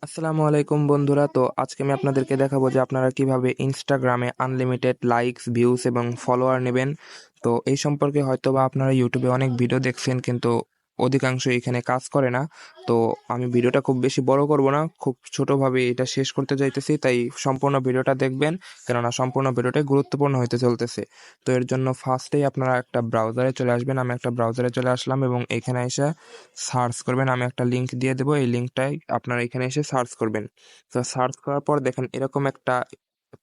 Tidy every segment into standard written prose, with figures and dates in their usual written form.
আসসালামু আলাইকুম বন্ধুরা। তো আজকে আমি আপনাদেরকে দেখাবো যে আপনারা কিভাবে ইনস্টাগ্রামে আনলিমিটেড লাইকস, ভিউস এবং ফলোয়ার নেবেন। তো এই সম্পর্কে হয়তোবা আপনারা ইউটিউবে অনেক ভিডিও দেখছেন, কিন্তু অধিকাংশ এখানে কাজ করে না। তো আমি ভিডিওটা খুব বেশি বড় করব না, খুব ছোটোভাবে এটা শেষ করতে চাইতেছি, তাই সম্পূর্ণ ভিডিওটা দেখবেন, কেননা সম্পূর্ণ ভিডিওটাই গুরুত্বপূর্ণ হইতে চলতেছে। তো এর জন্য ফার্স্টেই আপনারা একটা ব্রাউজারে চলে আসবেন। আমি একটা ব্রাউজারে চলে আসলাম এবং এখানে এসে সার্চ করবেন। আমি একটা লিঙ্ক দিয়ে দেবো, এই লিঙ্কটাই আপনারা এখানে এসে সার্চ করবেন। তো সার্চ করার পর দেখেন এরকম একটা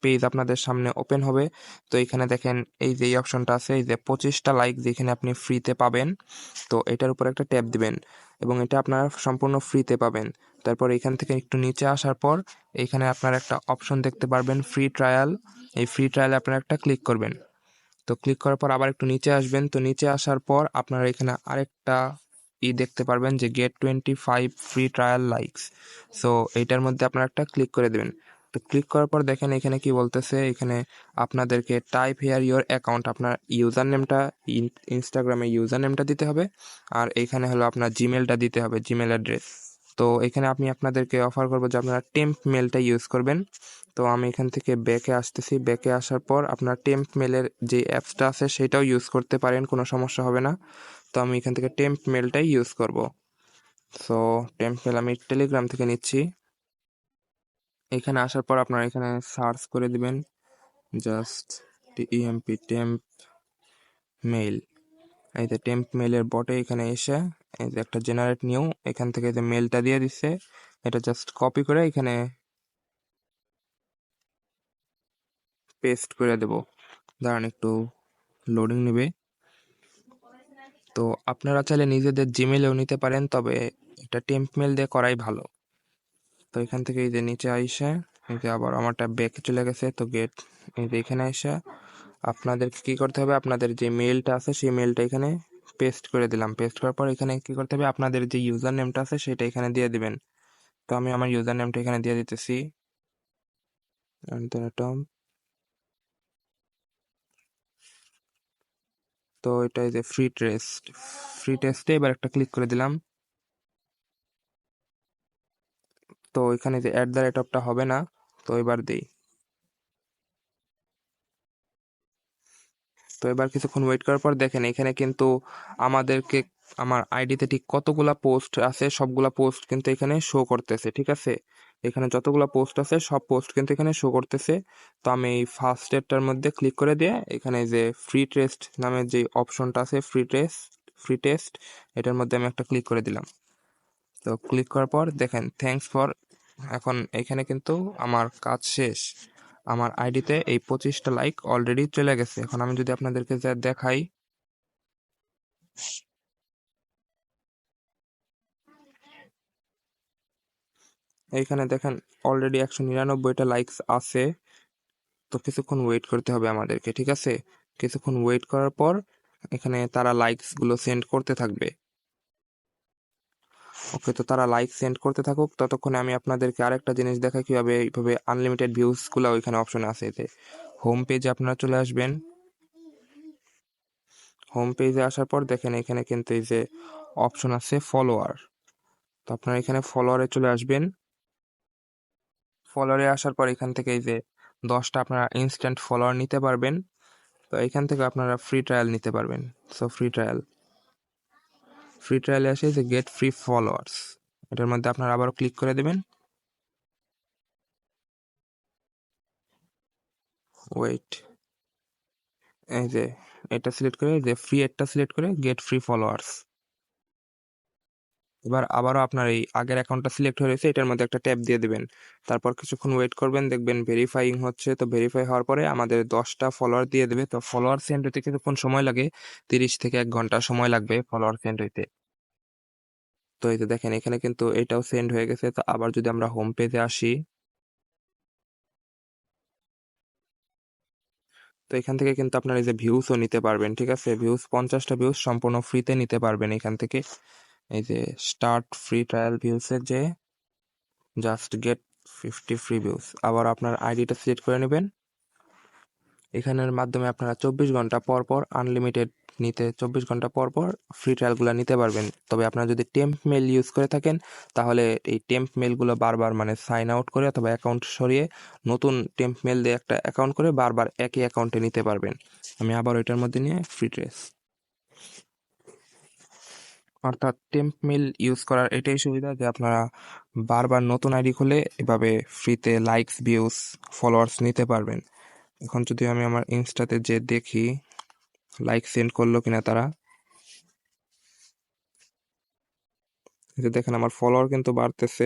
পেজ আপনাদের সামনে ওপেন হবে। তো এখানে দেখেন এই যে এই অপশনটা আছে, এই যে 25টা লাইক যেখানে আপনি ফ্রিতে পাবেন। তো এটার উপর একটা ট্যাপ দিবেন এবং এটা আপনারা সম্পূর্ণ ফ্রিতে পাবেন। তারপর এখান থেকে একটু নিচে আসার পর এখানে আপনারা একটা অপশন দেখতে পারবেন, ফ্রি ট্রায়াল। এই ফ্রি ট্রায়ালে আপনারা একটা ক্লিক করবেন। তো ক্লিক করার পর আবার একটু নিচে আসবেন। তো নিচে আসার পর আপনারা এখানে আরেকটা দেখতে পারবেন যে get 25 free trial likes. So এইটার মধ্যে আপনারা একটা ক্লিক করে দেবেন। তো ক্লিক করার পর দেখেন এখানে কি বলতেছে, এখানে আপনাদেরকে টাইপ হেয়ার ইওর অ্যাকাউন্ট, আপনার ইউজার নেমটা, ইনস্টাগ্রামে ইউজার নেমটা দিতে হবে, আর এখানে হলো আপনার জিমেলটা দিতে হবে, জিমেল অ্যাড্রেস। তো এখানে আমি আপনাদেরকে অফার করবো যে আপনারা টেম্প মেলটা ইউজ করবেন। তো আমি এখান থেকে ব্যাকে আসতেছি। ব্যাকে আসার পর আপনার টেম্প মেলের যে অ্যাপসটা আছে সেটাও ইউজ করতে পারেন, কোনো সমস্যা হবে না। তো আমি এখান থেকে টেম্প মেলটাই ইউজ করব। সো টেম্প মেল আমি টেলিগ্রাম থেকে নিচ্ছি। এখানে আসার পর আপনারা এখানে সার্চ করে দিবেন জাস্ট টিএমপি টেম্প মেল। এই যে টেম্প মেলের বটে এখানে এসে এই যে একটা জেনারেট নিউ, এখান থেকে যে মেলটা দিয়ে দিচ্ছে এটা জাস্ট কপি করে এখানে পেস্ট করে দেব। দাঁড়ান একটু লোডিং নেবে। তো আপনারা চাইলে নিজেদের জিমেলেও নিতে পারেন, তবে এটা টেম্প মেল দিয়ে করাই ভালো। তো এখান থেকে এই যে নিচে আইসা এই যে আবার আমারটা ব্যাকে চলে গেছে। তো গেট এই যে এখানে আইসা আপনাদেরকে কি করতে হবে, আপনাদের যে মেলটা আছে সেই মেলটা এখানে পেস্ট করে দিলাম। পেস্ট করার পর এখানে কি করতে হবে, আপনাদের যে ইউজার নেমটা আছে সেটা এখানে দিয়ে দিবেন। তো আমি আমার ইউজার নেমটা এখানে দিয়ে দিতেছি। তো এটা এই যে ফ্রি টেস্টে এবার একটা ক্লিক করে দিলাম। তো এখানে যে @অফটা হবে না, তো এবার দেই। তো এবার কিছুক্ষণ ওয়েট করার পর দেখেন এখানে কিন্তু আমাদেরকে আমার আইডিতে ঠিক কতগুলা পোস্ট আছে সবগুলা পোস্ট কিন্তু এখানে শো করতেছে, ঠিক আছে। এখানে যতগুলা পোস্ট আছে সব পোস্ট কিন্তু এখানে শো করতেছে। তো আমি এই ফার্স্ট এরটার মধ্যে ক্লিক করে দিয়ে এখানে যে ফ্রি টেস্ট নামের যে অপশনটা আছে, ফ্রি টেস্ট, এটার মধ্যে আমি একটা ক্লিক করে দিলাম। তো ক্লিক করার পর দেখেন থ্যাঙ্কস ফর, এখন এখানে কিন্তু আমার কাজ শেষ। আমার আইডিতে এই 25টা লাইক অলরেডি চলে গেছে। এখন আমি যদি আপনাদেরকে যা দেখাই, এইখানে দেখেন অলরেডি 199টা লাইকস আছে। তো কিছুক্ষণ ওয়েট করতে হবে আমাদেরকে, ঠিক আছে। কিছুক্ষণ ওয়েট করার পর এখানে তারা লাইকস গুলো সেন্ড করতে থাকবে। ওকে, তো তারা লাইক সেন্ড করতে থাকুক, ততক্ষণে আমি আপনাদেরকে আরেকটা জিনিস দেখাই কিভাবে এইভাবে আনলিমিটেড ভিউজ গুলো ওইখানে অপশন আছে। এতে হোম পেজে আপনারা চলে আসবেন। হোম পেজে আসার পর দেখেন এখানে কিন্তু এই যে অপশন আছে ফলোয়ার। তো আপনারা এখানে ফলোয়ারে চলে আসবেন। ফলোয়ারে আসার পর এখান থেকে এই যে 10টা আপনারা ইনস্ট্যান্ট ফলোয়ার নিতে পারবেন। তো এখান থেকে আপনারা ফ্রি ট্রায়াল নিতে পারবেন। সো ফ্রি ট্রায়ালে আসে যে গেট ফ্রি ফলোয়ার্স, এটার মধ্যে আপনারা আবারও ক্লিক করে দেবেন। ওয়েট, এই যে এটা সিলেক্ট করে যে ফ্রি একটা সিলেক্ট করে গেট ফ্রি ফলোয়ার্স। এবার আবারও আপনার এই আগের অ্যাকাউন্টটা সিলেক্ট হয়ে রয়েছে, এটার মধ্যে একটা ট্যাপ দিয়ে দেবেন। তারপর কিছুক্ষণ ওয়েট করবেন, দেখবেন ভেরিফাইং হচ্ছে। তো ভেরিফাই হওয়ার পরে আমাদের 10টা ফলোয়ার দিয়ে দেবে। তো ফলোয়ার সেন্ড হইতে কিছুক্ষণ সময় লাগে, 30 থেকে 1 ঘন্টা সময় লাগবে ফলোয়ার সেন্ড হইতে। তো এই যে দেখেন এখানে কিন্তু এটাও সেন্ড হয়ে গেছে। তো আবার যদি আমরা হোম পেজে আসি, তো এখান থেকে কিন্তু আপনার এই যে ভিউসও নিতে পারবেন, ঠিক আছে। 50টা ভিউজ সম্পূর্ণ ফ্রিতে নিতে পারবেন এখান থেকে। এই যে স্টার্ট ফ্রি ট্রায়াল ভিউসের যে জাস্ট গেট 50 ফ্রি ভিউজ, আবার আপনার আইডিটা সিলেক্ট করে নেবেন। এখানের মাধ্যমে আপনারা 24 ঘন্টা পর পর আনলিমিটেড নিতে 24 ঘন্টা পর পর ফ্রি ট্রায়ালগুলো নিতে পারবেন। তবে আপনারা যদি টেম্প মেল ইউজ করে থাকেন তাহলে এই টেম্প মেলগুলো বারবার মানে সাইন আউট করে অথবা অ্যাকাউন্ট সরিয়ে নতুন টেম্প মেল দিয়ে একটা অ্যাকাউন্ট করে বারবার একই অ্যাকাউন্টে নিতে পারবেন। আমি আবার এটার মধ্যে নিয়ে ফ্রি ট্রেস, অর্থাৎ টেম্প মেল ইউজ করার এটাই সুবিধা যে আপনারা বারবার নতুন আইডি খুলে এভাবে ফ্রিতে লাইকস, ভিউজ, ফলোয়ার্স নিতে পারবেন। এখন যদি আমি আমার ইনস্টাতে যে দেখি লাইক সেন্ড করলো কিনা তারা, এই যে দেখেন আমার ফলোয়ার কিন্তু বাড়তেছে।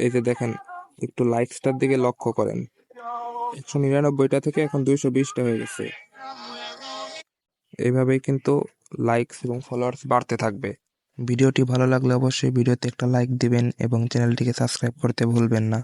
এই যে দেখেন একটু লাইকসটার দিকে লক্ষ্য করেন, 199টা থেকে এখন 220টা হয়ে গেছে। এইভাবেই কিন্তু লাইকস এবং ফলোয়ার্স বাড়তে থাকবে। ভিডিওটি ভালো লাগলে অবশ্যই ভিডিওতে একটা লাইক দিবেন এবং চ্যানেলটিকে সাবস্ক্রাইব করতে ভুলবেন না।